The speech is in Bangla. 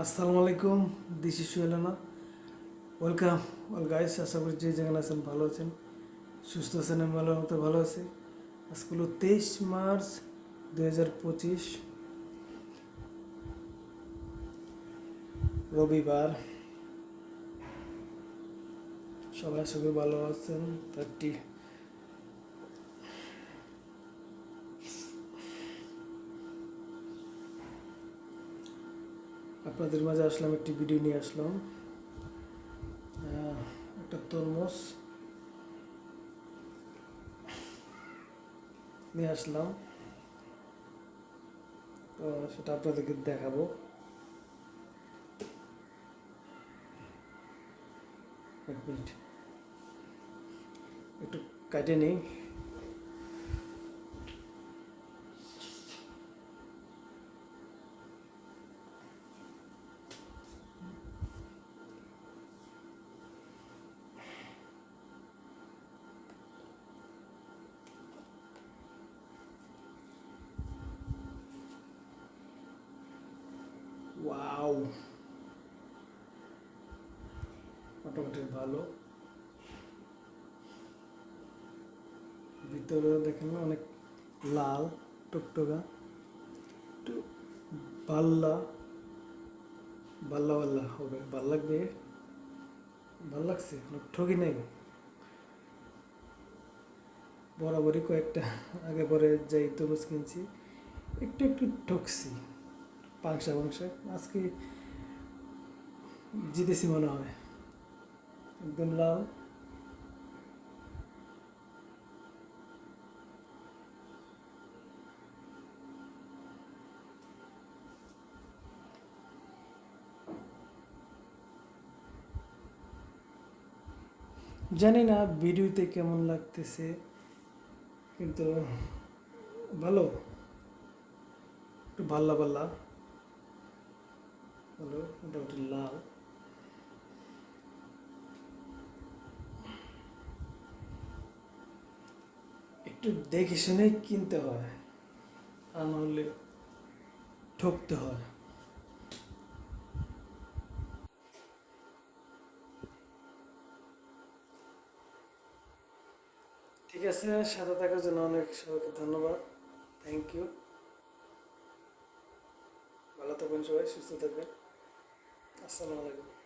আসসালামু আলাইকুম, this is Suhelana. Welcome all guys. আশা করি যে যেখানে আছেন ভালো আছেন, সুস্থ আছেন। আমি ভালো মতো ভালো আছি। আজকে হলো 23 মার্চ 2025, রবিবার। সবাই আশা করি ভালো আছেন। তো আপনাদের মাঝে আসলাম, একটি ভিডিও নিয়ে আসলাম। একটা তরমুজ নিয়ে আসলাম, তো সেটা আপনাদেরকে দেখাবো। এক মিনিট, একটু কাটে নেই। ওয়াও, মোটামুটি ভালো। ভিতরে দেখেন অনেক লাল টুকটুকা, একটু বাল্লা বাল্লা বাল্লা হবে, ভাল লাগবে। ভাল লাগছে, অনেক ঠকি নাই। বরাবরই কয়েকটা আগে পরে যাই তরমুজ কিনছি, একটু একটু ঠকছি। পাংশা পাংশা আজকে জিতেছি মনে হয়। একদম লাল। জানি না ভিডিওতে কেমন লাগতেছে, কিন্তু ভালো, একটু ভাল্লা ভাল্লা ভালো, মোটামুটি লাল। একটু দেখে শুনে কিনতে হয়, আর নাহলে ঠকতে হয়। ঠিক আছে, সাথে থাকার জন্য অনেক সবাইকে ধন্যবাদ। Thank you. ভালো থাকবেন সবাই, সুস্থ থাকবেন। আসসালামু আলাইকুম।